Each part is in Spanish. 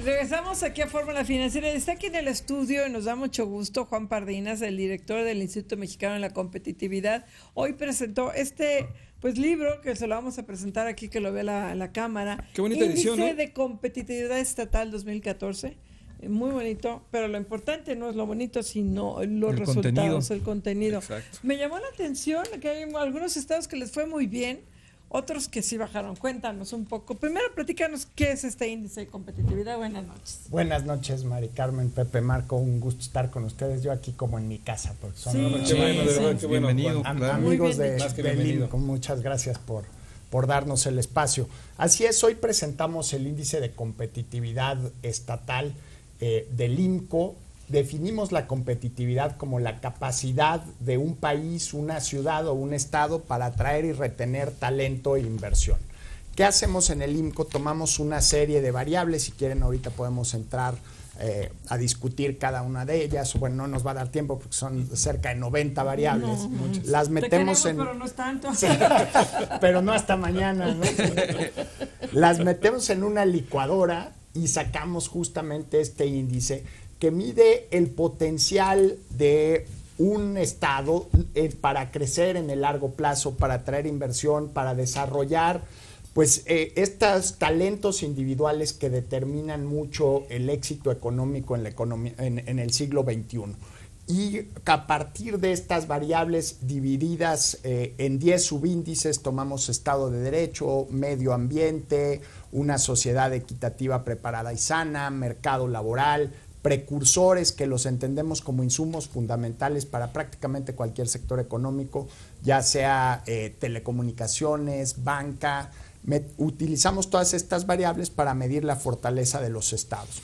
Regresamos aquí a Fórmula Financiera. Está aquí en el estudio y nos da mucho gusto Juan Pardinas, el director del Instituto Mexicano de la Competitividad. Hoy presentó libro que se lo vamos a presentar aquí, que lo vea la cámara. Qué bonita edición, ¿no? Índice de Competitividad Estatal 2014. Muy bonito, pero lo importante no es lo bonito, sino los resultados, el contenido. Exacto. Me llamó la atención que hay algunos estados que les fue muy bien, otros que sí bajaron. Cuéntanos un poco. Primero, platícanos qué es este índice de competitividad. Buenas noches. Buenas noches, Mari Carmen, Pepe, Marco. Un gusto estar con ustedes. Yo aquí como en mi casa, porque son bienvenido. Amigos de INCO. Muchas gracias por darnos el espacio. Así es, hoy presentamos el índice de competitividad estatal del INCO. Definimos la competitividad como la capacidad de un país, una ciudad o un estado para atraer y retener talento e inversión. ¿Qué hacemos en el INCO? Tomamos una serie de variables, si quieren ahorita podemos entrar a discutir cada una de ellas. Bueno, no nos va a dar tiempo porque son cerca de 90 variables. Las metemos pero no es tanto. Pero no hasta mañana, ¿no? Las metemos en una licuadora y sacamos justamente este índice que mide el potencial de un estado para crecer en el largo plazo, para atraer inversión, para desarrollar estos talentos individuales que determinan mucho el éxito económico en la economía en el siglo XXI. Y a partir de estas variables divididas en 10 subíndices, tomamos Estado de Derecho, medio ambiente, una sociedad equitativa, preparada y sana, mercado laboral, precursores, que los entendemos como insumos fundamentales para prácticamente cualquier sector económico, ya sea telecomunicaciones, banca. Utilizamos todas estas variables para medir la fortaleza de los estados.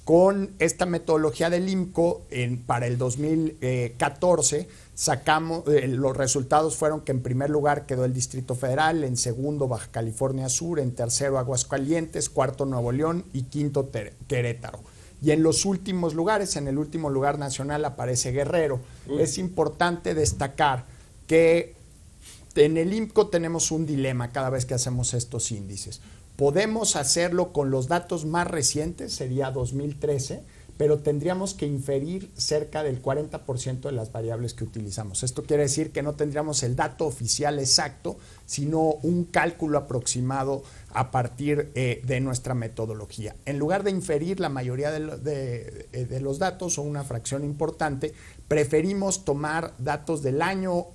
Con esta metodología del INCO, para el 2014, sacamos, los resultados fueron que en primer lugar quedó el Distrito Federal, en segundo Baja California Sur, en tercero Aguascalientes, cuarto Nuevo León y quinto Querétaro. Y en los últimos lugares, en el último lugar nacional aparece Guerrero. Es importante destacar que en el INCO tenemos un dilema cada vez que hacemos estos índices. Podemos hacerlo con los datos más recientes, sería 2013, pero tendríamos que inferir cerca del 40% de las variables que utilizamos. Esto quiere decir que no tendríamos el dato oficial exacto, sino un cálculo aproximado a partir de nuestra metodología. En lugar de inferir la mayoría de los datos o una fracción importante, preferimos tomar datos del año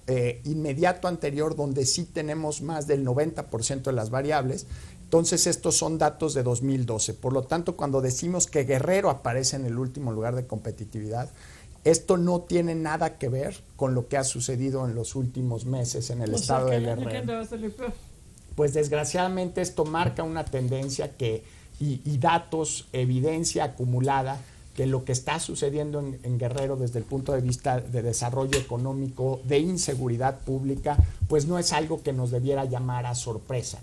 inmediato anterior, donde sí tenemos más del 90% de las variables. Entonces estos son datos de 2012. Por lo tanto, cuando decimos que Guerrero aparece en el último lugar de competitividad, esto no tiene nada que ver con lo que ha sucedido en los últimos meses en el estado de Guerrero. Pues desgraciadamente esto marca una tendencia y datos, evidencia acumulada, que lo que está sucediendo en Guerrero desde el punto de vista de desarrollo económico, de inseguridad pública, pues no es algo que nos debiera llamar a sorpresa.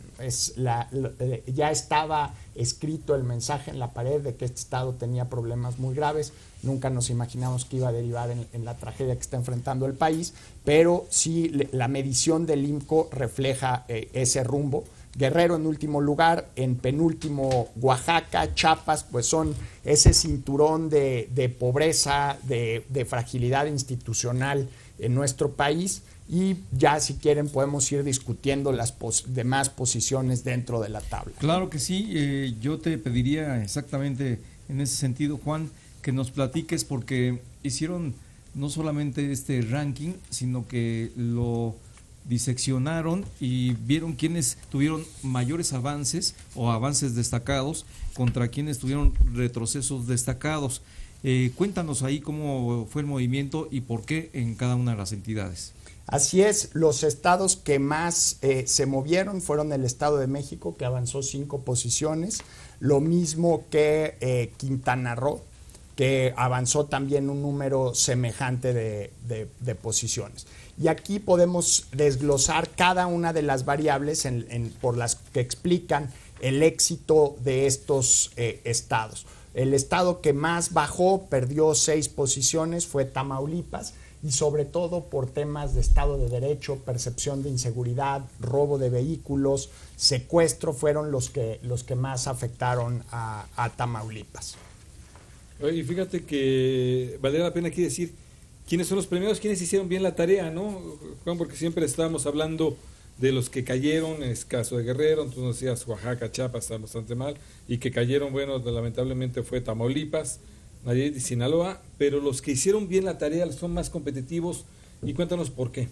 Ya estaba escrito el mensaje en la pared de que este estado tenía problemas muy graves. Nunca nos imaginamos que iba a derivar en la tragedia que está enfrentando el país, pero sí la medición del INCO refleja ese rumbo. Guerrero en último lugar, en penúltimo Oaxaca, Chiapas, pues son ese cinturón de pobreza, de fragilidad institucional en nuestro país, y ya si quieren podemos ir discutiendo las demás posiciones dentro de la tabla. Claro que sí, yo te pediría exactamente en ese sentido, Juan, que nos platiques, porque hicieron no solamente este ranking, sino que lo diseccionaron y vieron quiénes tuvieron mayores avances o avances destacados contra quienes tuvieron retrocesos destacados. Cuéntanos ahí cómo fue el movimiento y por qué en cada una de las entidades. Así es, los estados que más se movieron fueron el Estado de México, que avanzó 5 posiciones, lo mismo que Quintana Roo, que avanzó también un número semejante de posiciones. Y aquí podemos desglosar cada una de las variables por las que explican el éxito de estos estados. El estado que más bajó, perdió 6 posiciones, fue Tamaulipas, y sobre todo por temas de Estado de Derecho, percepción de inseguridad, robo de vehículos, secuestro, fueron los que más afectaron a Tamaulipas. Y fíjate que valdría la pena aquí decir quiénes son los premiados, quiénes hicieron bien la tarea, ¿no, Juan? Porque siempre estábamos hablando de los que cayeron, en el caso de Guerrero, entonces nos decías Oaxaca, Chiapas, está bastante mal, y que cayeron, bueno, lamentablemente fue Tamaulipas, Nayarit y Sinaloa, pero los que hicieron bien la tarea son más competitivos, y cuéntanos por qué.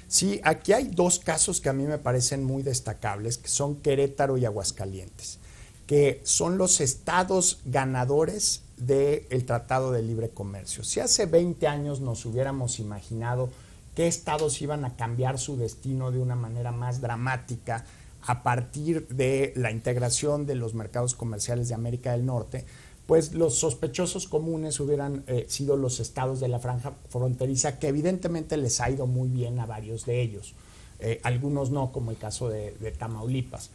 Sí, aquí hay dos casos que a mí me parecen muy destacables, que son Querétaro y Aguascalientes, que son los estados ganadores del Tratado de Libre Comercio. Si hace 20 años nos hubiéramos imaginado qué estados iban a cambiar su destino de una manera más dramática a partir de la integración de los mercados comerciales de América del Norte, pues los sospechosos comunes hubieran sido los estados de la franja fronteriza, que evidentemente les ha ido muy bien a varios de ellos, algunos no, como el caso de Tamaulipas.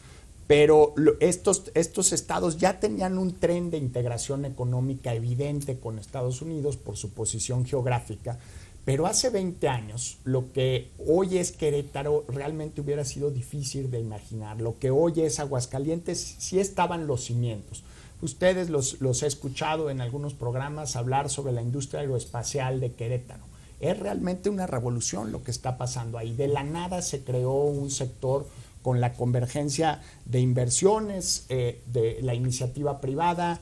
Pero estos estados ya tenían un tren de integración económica evidente con Estados Unidos por su posición geográfica, pero hace 20 años lo que hoy es Querétaro realmente hubiera sido difícil de imaginar. Lo que hoy es Aguascalientes sí estaban los cimientos. Ustedes los he escuchado en algunos programas hablar sobre la industria aeroespacial de Querétaro. Es realmente una revolución lo que está pasando ahí. De la nada se creó un sector con la convergencia de inversiones, de la iniciativa privada,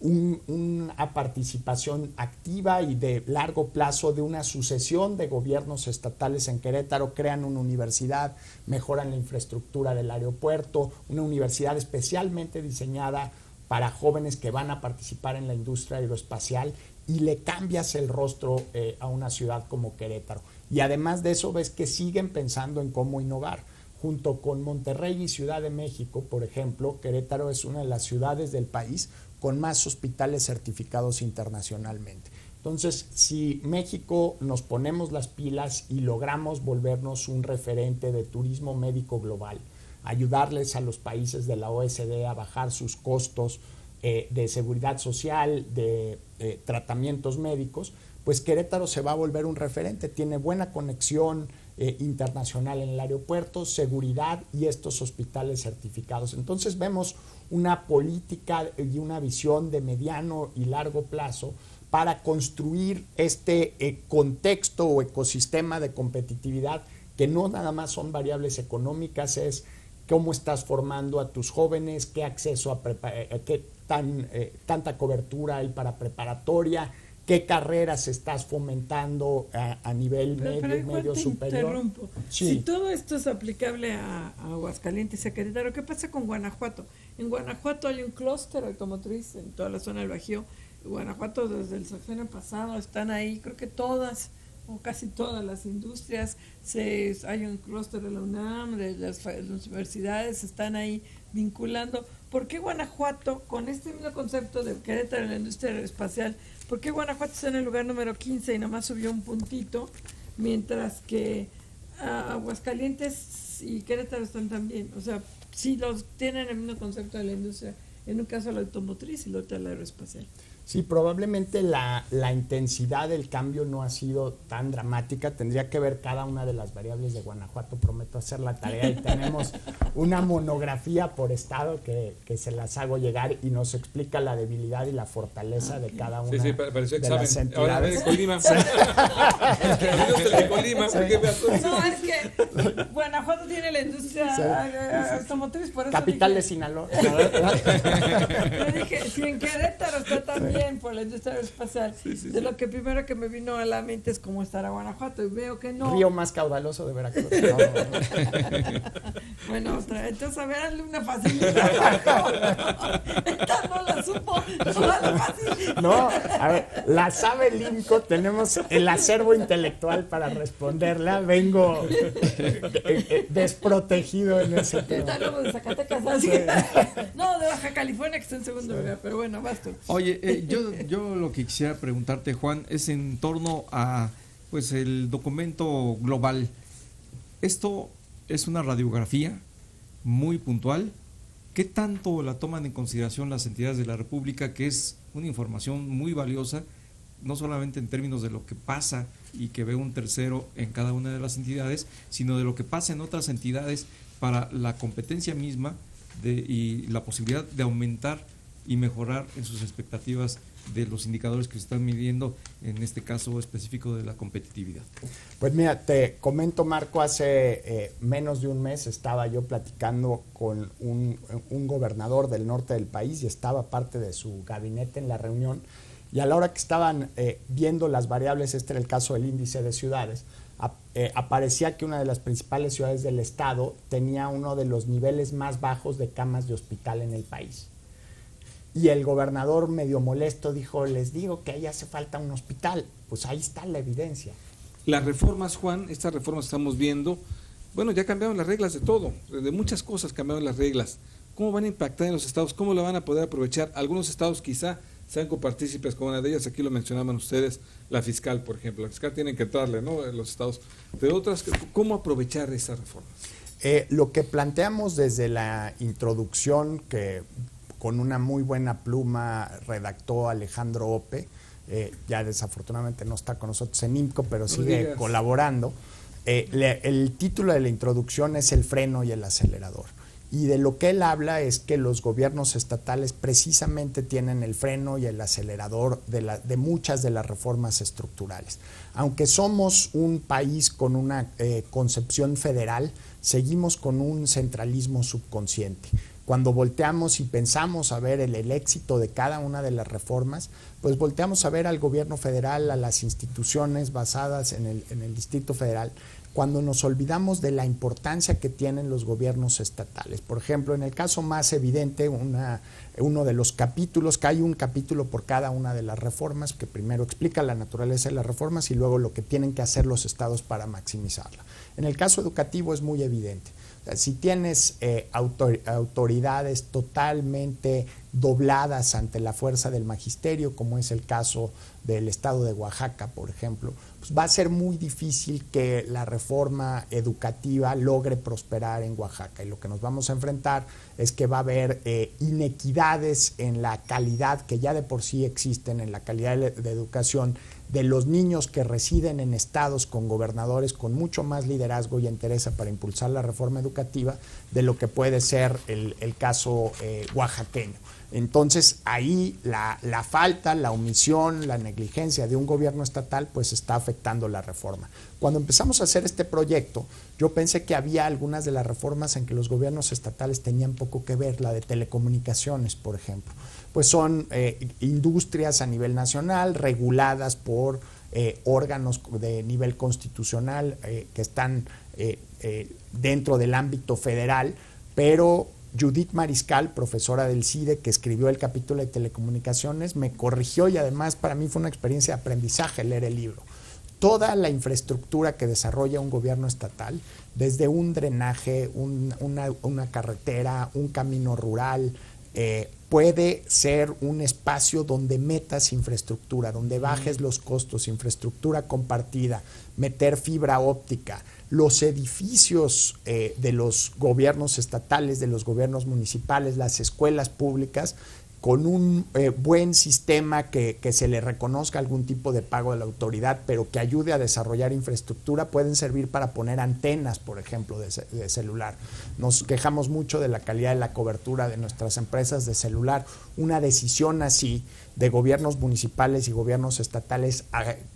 una participación activa y de largo plazo de una sucesión de gobiernos estatales en Querétaro. Crean una universidad, mejoran la infraestructura del aeropuerto, una universidad especialmente diseñada para jóvenes que van a participar en la industria aeroespacial, y le cambias el rostro a una ciudad como Querétaro. Y además de eso ves que siguen pensando en cómo innovar. Junto con Monterrey y Ciudad de México, por ejemplo, Querétaro es una de las ciudades del país con más hospitales certificados internacionalmente. Entonces, si México nos ponemos las pilas y logramos volvernos un referente de turismo médico global, ayudarles a los países de la OSD a bajar sus costos de seguridad social, de tratamientos médicos, pues Querétaro se va a volver un referente. Tiene buena conexión internacional en el aeropuerto, seguridad y estos hospitales certificados. Entonces vemos una política y una visión de mediano y largo plazo para construir este contexto o ecosistema de competitividad, que no nada más son variables económicas, es cómo estás formando a tus jóvenes, qué acceso a tanta cobertura hay para preparatoria, qué carreras estás fomentando a nivel medio superior. Sí. Si todo esto es aplicable a Aguascalientes y a Querétaro, ¿qué pasa con Guanajuato? En Guanajuato hay un clúster automotriz en toda la zona del Bajío. Guanajuato desde el sexenio pasado están ahí, creo que todas o casi todas las industrias, hay un clúster de la UNAM, de las universidades, están ahí vinculando. ¿Por qué Guanajuato, con este mismo concepto de Querétaro en la industria aeroespacial, por qué Guanajuato está en el lugar número 15 y nomás subió un puntito, mientras que Aguascalientes y Querétaro están también? O sea, sí los tienen el mismo concepto de la industria, en un caso la automotriz y el otro la aeroespacial. Sí, probablemente la intensidad del cambio no ha sido tan dramática. Tendría que ver cada una de las variables de Guanajuato. Prometo hacer la tarea y tenemos una monografía por estado que se las hago llegar y nos explica la debilidad y la fortaleza de cada una de las entidades. Ahora de Colima. No, es que Guanajuato tiene la industria automotriz, por eso capital dije, de Sinaloa. Yo dije, si en Querétaro está también por la industria aeroespacial, de lo que primero que me vino a la mente es cómo estará Guanajuato, y veo que no. Río más caudaloso de Veracruz. Bueno, entonces a ver, hazle una facilidad. Esta no la supo, toda la facilidad. No, a ver, la sabe el INCO, tenemos el acervo intelectual para responderla. Vengo desprotegido en ese tema. Está luego de Zacatecas, así. No, de Baja California, que está en segundo lugar, pero bueno, vas tú. Oye, yo lo que quisiera preguntarte, Juan, es en torno a pues el documento global. Esto es una radiografía muy puntual. ¿Qué tanto la toman en consideración las entidades de la República, que es una información muy valiosa, no solamente en términos de lo que pasa y que ve un tercero en cada una de las entidades, sino de lo que pasa en otras entidades para la competencia misma y la posibilidad de aumentar y mejorar en sus expectativas de los indicadores que se están midiendo, en este caso específico de la competitividad. Pues mira, te comento, Marco, hace menos de un mes estaba yo platicando con un gobernador del norte del país y estaba parte de su gabinete en la reunión, y a la hora que estaban viendo las variables, este era el caso del índice de ciudades, aparecía que una de las principales ciudades del estado tenía uno de los niveles más bajos de camas de hospital en el país. Y el gobernador, medio molesto, dijo, les digo que ahí hace falta un hospital. Pues ahí está la evidencia. Las reformas, Juan, estas reformas que estamos viendo, bueno, ya cambiaron las reglas de todo, de muchas cosas cambiaron las reglas. ¿Cómo van a impactar en los estados? ¿Cómo la van a poder aprovechar? Algunos estados quizá sean copartícipes con una de ellas, aquí lo mencionaban ustedes, la fiscal, por ejemplo. La fiscal tienen que entrarle, ¿no?, en los estados. Pero otras, ¿cómo aprovechar esas reformas? Lo que planteamos desde la introducción, que con una muy buena pluma redactó Alejandro Ope, ya desafortunadamente no está con nosotros en IMCO, pero sigue colaborando. El título de la introducción es El freno y el acelerador. Y de lo que él habla es que los gobiernos estatales precisamente tienen el freno y el acelerador de muchas de las reformas estructurales. Aunque somos un país con una concepción federal, seguimos con un centralismo subconsciente. Cuando volteamos y pensamos a ver el éxito de cada una de las reformas, pues volteamos a ver al gobierno federal, a las instituciones basadas en el Distrito Federal, cuando nos olvidamos de la importancia que tienen los gobiernos estatales. Por ejemplo, en el caso más evidente, uno de los capítulos, que hay un capítulo por cada una de las reformas, que primero explica la naturaleza de las reformas y luego lo que tienen que hacer los estados para maximizarla. En el caso educativo es muy evidente. Si tienes autoridades totalmente dobladas ante la fuerza del magisterio, como es el caso del estado de Oaxaca, por ejemplo, pues va a ser muy difícil que la reforma educativa logre prosperar en Oaxaca. Y lo que nos vamos a enfrentar es que va a haber inequidades en la calidad, que ya de por sí existen, en la calidad de educación de los niños que residen en estados con gobernadores con mucho más liderazgo y entereza para impulsar la reforma educativa de lo que puede ser el caso oaxaqueño. Entonces ahí la falta, la omisión, la negligencia de un gobierno estatal pues está afectando la reforma. Cuando empezamos a hacer este proyecto, yo pensé que había algunas de las reformas en que los gobiernos estatales tenían poco que ver, la de telecomunicaciones, por ejemplo. Pues son industrias a nivel nacional reguladas por órganos de nivel constitucional que están dentro del ámbito federal, pero Judith Mariscal, profesora del CIDE, que escribió el capítulo de telecomunicaciones, me corrigió y además para mí fue una experiencia de aprendizaje leer el libro. Toda la infraestructura que desarrolla un gobierno estatal, desde un drenaje, una carretera, un camino rural, puede ser un espacio donde metas infraestructura, donde bajes los costos, infraestructura compartida, meter fibra óptica. Los edificios de los gobiernos estatales, de los gobiernos municipales, las escuelas públicas, con un buen sistema que se le reconozca algún tipo de pago de la autoridad, pero que ayude a desarrollar infraestructura, pueden servir para poner antenas, por ejemplo, de celular. Nos quejamos mucho de la calidad de la cobertura de nuestras empresas de celular. Una decisión así de gobiernos municipales y gobiernos estatales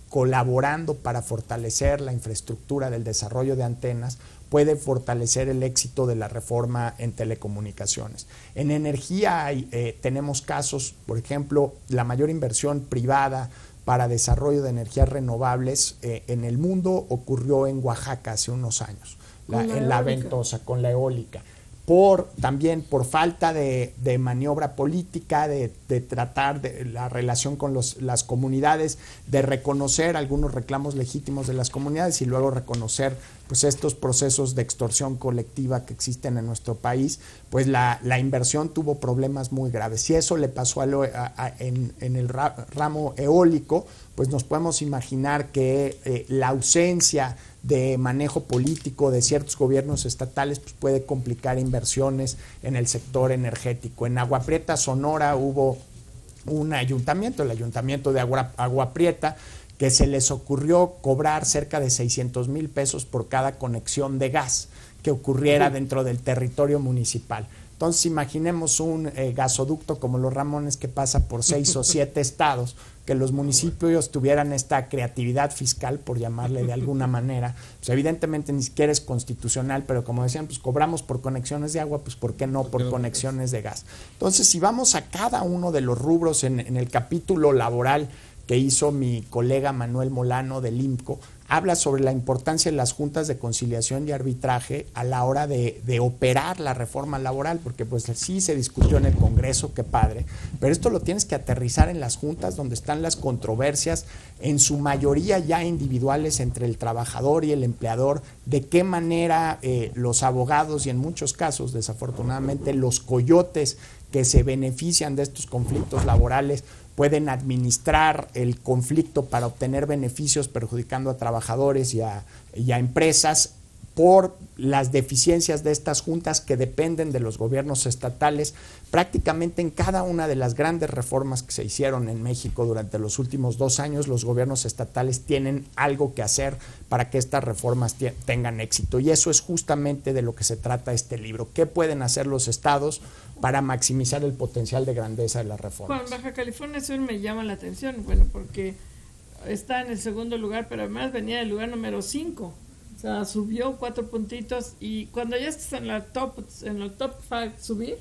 colaborando para fortalecer la infraestructura del desarrollo de antenas puede fortalecer el éxito de la reforma en telecomunicaciones. En energía tenemos casos, por ejemplo, la mayor inversión privada para desarrollo de energías renovables en el mundo ocurrió en Oaxaca hace unos años, en la Ventosa, con la eólica. También por falta de maniobra política, de tratar de la relación con las comunidades, de reconocer algunos reclamos legítimos de las comunidades y luego reconocer pues estos procesos de extorsión colectiva que existen en nuestro país, pues la inversión tuvo problemas muy graves. Si eso le pasó en el ramo eólico, pues nos podemos imaginar que la ausencia de manejo político de ciertos gobiernos estatales pues puede complicar inversiones en el sector energético. En Agua Prieta, Sonora, hubo un ayuntamiento, el ayuntamiento de Agua Prieta, que se les ocurrió cobrar cerca de 600,000 pesos por cada conexión de gas que ocurriera dentro del territorio municipal. Entonces imaginemos un gasoducto como los Ramones que pasa por 6 o 7 estados, que los municipios tuvieran esta creatividad fiscal, por llamarle de alguna manera. Pues evidentemente ni siquiera es constitucional, pero como decían, pues cobramos por conexiones de agua, pues ¿por qué no por conexiones de gas? Entonces, si vamos a cada uno de los rubros en el capítulo laboral que hizo mi colega Manuel Molano del IMCO, habla sobre la importancia de las juntas de conciliación y arbitraje a la hora de operar la reforma laboral, porque pues sí se discutió en el Congreso, qué padre, pero esto lo tienes que aterrizar en las juntas donde están las controversias, en su mayoría ya individuales entre el trabajador y el empleador, de qué manera los abogados y en muchos casos, desafortunadamente, los coyotes que se benefician de estos conflictos laborales pueden administrar el conflicto para obtener beneficios perjudicando a trabajadores y a empresas por las deficiencias de estas juntas que dependen de los gobiernos estatales. Prácticamente en cada una de las grandes reformas que se hicieron en México durante los últimos 2 años, los gobiernos estatales tienen algo que hacer para que estas reformas tengan éxito. Y eso es justamente de lo que se trata este libro. ¿Qué pueden hacer los estados para maximizar el potencial de grandeza de las reformas? Juan, Baja California Sur me llama la atención, bueno, porque está en el segundo lugar, pero además venía del lugar número 5. O sea, subió 4 puntitos y cuando ya estás en el top 5, subir,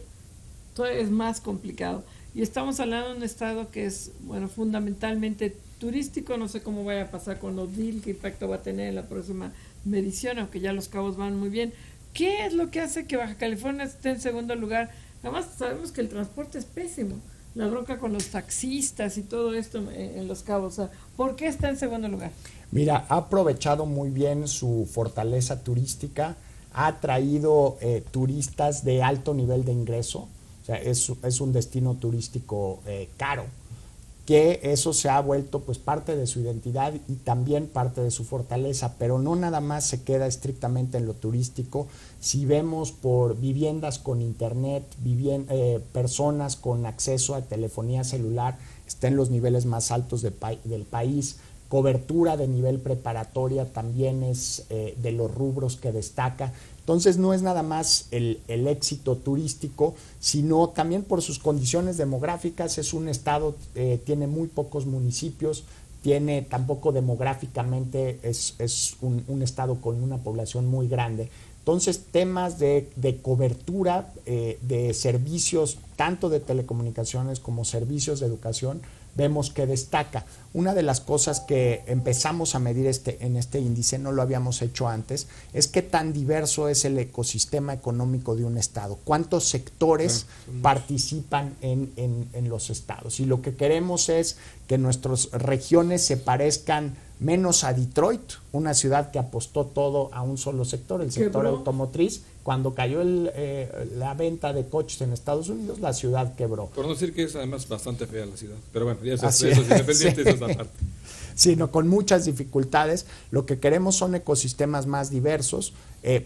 todo es más complicado. Y estamos hablando de un estado que es, bueno, fundamentalmente turístico. No sé cómo vaya a pasar con los DIL, qué impacto va a tener en la próxima medición, aunque ya Los Cabos van muy bien. ¿Qué es lo que hace que Baja California esté en segundo lugar? Además sabemos que el transporte es pésimo, la bronca con los taxistas y todo esto en Los Cabos. O sea, ¿por qué está en segundo lugar? Mira, ha aprovechado muy bien su fortaleza turística, ha traído turistas de alto nivel de ingreso, o sea, es un destino turístico caro, que eso se ha vuelto pues parte de su identidad y también parte de su fortaleza, pero no nada más se queda estrictamente en lo turístico. Si vemos por viviendas con internet, personas con acceso a telefonía celular, está en los niveles más altos del país. Cobertura de nivel preparatoria también es de los rubros que destaca. Entonces no es nada más el éxito turístico, sino también por sus condiciones demográficas. Es un estado, tiene muy pocos municipios, tampoco demográficamente es un estado con una población muy grande. Entonces temas de cobertura de servicios, tanto de telecomunicaciones como servicios de educación, vemos que destaca. Una de las cosas que empezamos a medir en este índice, no lo habíamos hecho antes, es qué tan diverso es el ecosistema económico de un estado, cuántos sectores participan en los estados. Y lo que queremos es que nuestras regiones se parezcan menos a Detroit, una ciudad que apostó todo a un solo sector, el sector automotriz. Cuando cayó la venta de coches en Estados Unidos, la ciudad quebró. Por no decir que es además bastante fea la ciudad. Pero bueno, ya eso es independiente, sí. Esa parte. Sino con muchas dificultades. Lo que queremos son ecosistemas más diversos.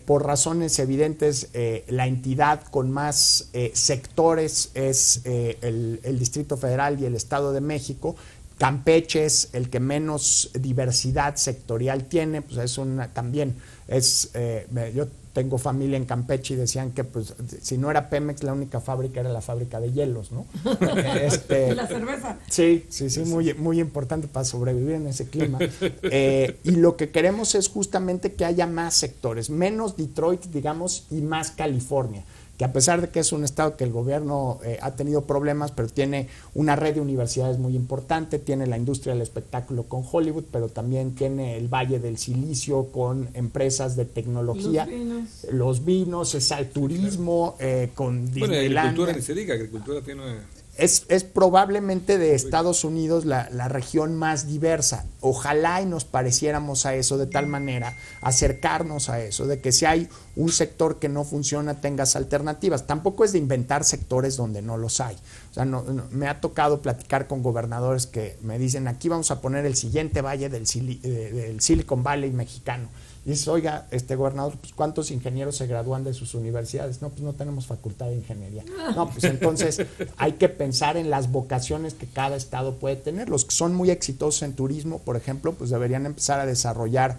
Por razones evidentes, la entidad con más sectores es el Distrito Federal y el Estado de México. Campeche es el que menos diversidad sectorial tiene, pues yo tengo familia en Campeche y decían que pues si no era Pemex, la única fábrica era la fábrica de hielos, ¿no? La cerveza. Sí, muy, muy importante para sobrevivir en ese clima. Y lo que queremos es justamente que haya más sectores, menos Detroit, digamos, y más California, que a pesar de que es un estado que el gobierno ha tenido problemas, pero tiene una red de universidades muy importante, tiene la industria del espectáculo con Hollywood, pero también tiene el Valle del Silicio con empresas de tecnología, los vinos, el turismo, con Disneylandia. Bueno, agricultura ni se diga, agricultura tiene... Es probablemente de Estados Unidos la región más diversa. Ojalá y nos pareciéramos a eso, de tal manera acercarnos a eso, de que si hay un sector que no funciona tengas alternativas. Tampoco es de inventar sectores donde no los hay. O sea, me ha tocado platicar con gobernadores que me dicen, aquí vamos a poner el siguiente valle del Silicon Valley mexicano. Y dices, oiga, gobernador, pues ¿cuántos ingenieros se gradúan de sus universidades? No, pues no tenemos facultad de ingeniería. No, pues entonces hay que pensar en las vocaciones que cada estado puede tener. Los que son muy exitosos en turismo, por ejemplo, pues deberían empezar a desarrollar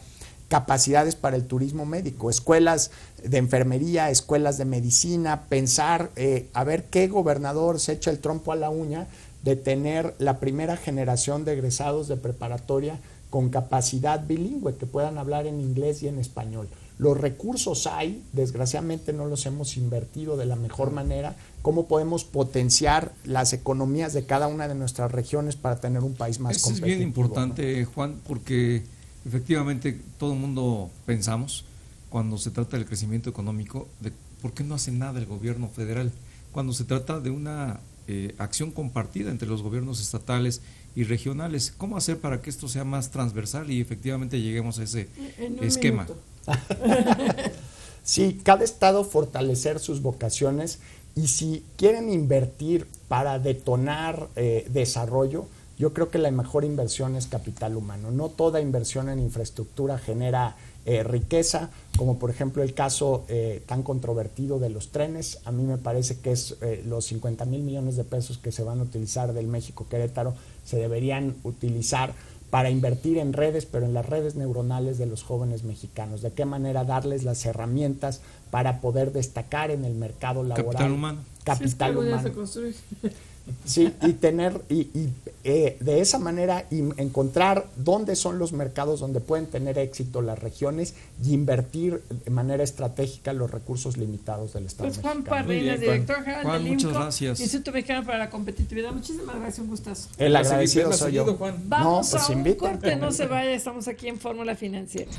capacidades para el turismo médico, escuelas de enfermería, escuelas de medicina, pensar a ver qué gobernador se echa el trompo a la uña de tener la primera generación de egresados de preparatoria con capacidad bilingüe, que puedan hablar en inglés y en español. Los recursos hay, desgraciadamente no los hemos invertido de la mejor manera. ¿Cómo podemos potenciar las economías de cada una de nuestras regiones para tener un país más competitivo? Es bien importante, ¿no, Juan? Porque efectivamente todo el mundo pensamos, cuando se trata del crecimiento económico, de por qué no hace nada el gobierno federal, cuando se trata de una acción compartida entre los gobiernos estatales y regionales. ¿Cómo hacer para que esto sea más transversal y efectivamente lleguemos a ese esquema? Sí, cada estado fortalecer sus vocaciones, y si quieren invertir para detonar desarrollo, yo creo que la mejor inversión es capital humano. No toda inversión en infraestructura genera riqueza, como por ejemplo el caso tan controvertido de los trenes. A mí me parece que es los 50,000 millones de pesos que se van a utilizar del México-Querétaro se deberían utilizar para invertir en redes, pero en las redes neuronales de los jóvenes mexicanos. De qué manera darles las herramientas para poder destacar en el mercado laboral. Capital humano. Capital humano. Sí, y tener, de esa manera encontrar dónde son los mercados donde pueden tener éxito las regiones y invertir de manera estratégica los recursos limitados del Estado Pues Juan mexicano. Pardinas, director general Juan, del muchas IMCO, gracias. Instituto Mexicano para la Competitividad. Muchísimas gracias, un gustazo. El Va a seguir agradecido más soy seguido, yo. Juan. Vamos pues a un inviten. corte, no se vaya, estamos aquí en Fórmula Financiera.